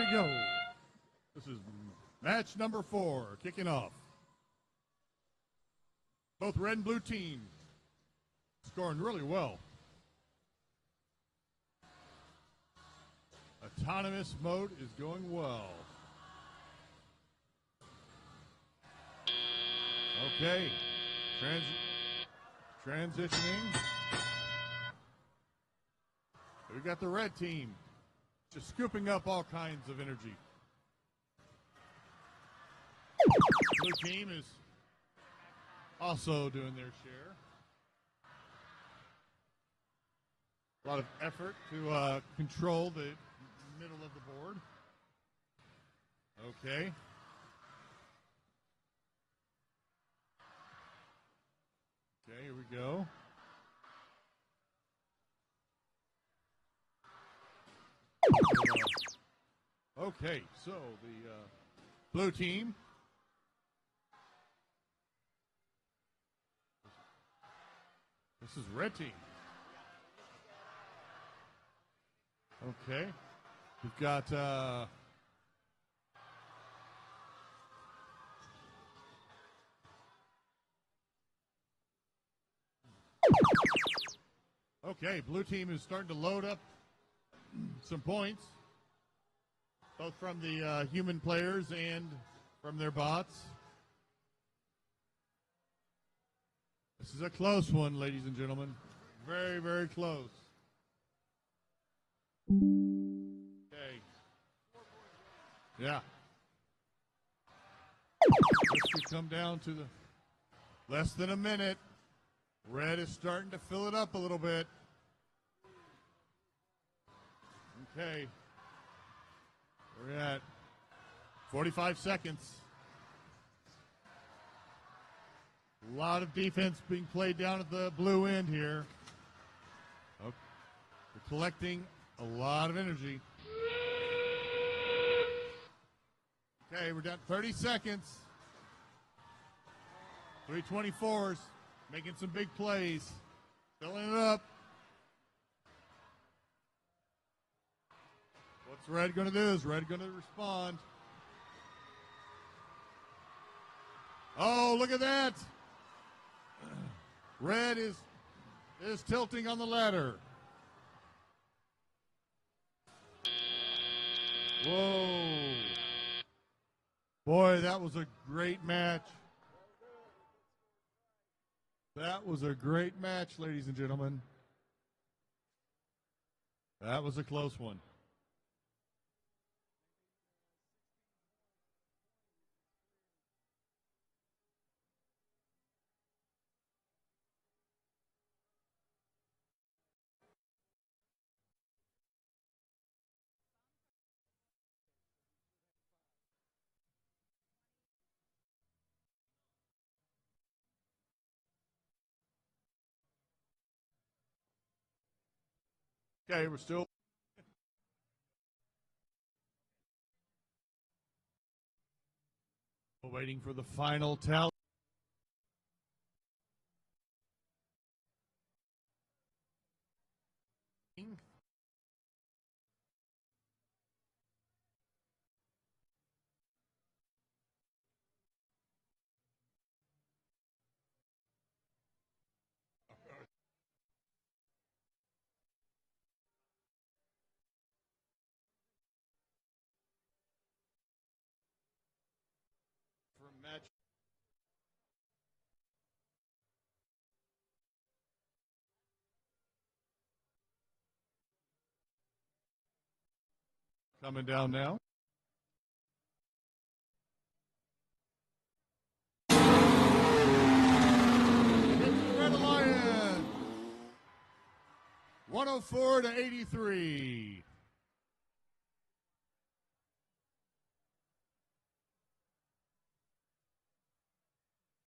we go. This is match number 4, kicking off. Both red and blue teams scoring really well. Autonomous mode is going well. Okay, transitioning. We got the red team just scooping up all kinds of energy. Blue team is also doing their share. A lot of effort to control the middle of the board. Okay. Okay, here we go. Okay, so the blue team this is red team. Okay, we've got okay, blue team is starting to load up some points, both from the human players and from their bots. This is a close one, ladies and gentlemen. Very, very close. Okay. Yeah. This could come down to the less than a minute. Red is starting to fill it up a little bit. Okay. We're at 45 seconds. A lot of defense being played down at the blue end here. Okay. We're collecting a lot of energy. Okay, we're down 30 seconds. 324s making some big plays. Filling it up. What's red going to do? Is red going to respond? Oh, look at that. Red is tilting on the ladder. Whoa. Boy, that was a great match. That was a great match, ladies and gentlemen. That was a close one. Okay, we're still waiting for the final tally. For match. Coming down now. Red Alliance. 104 to 83.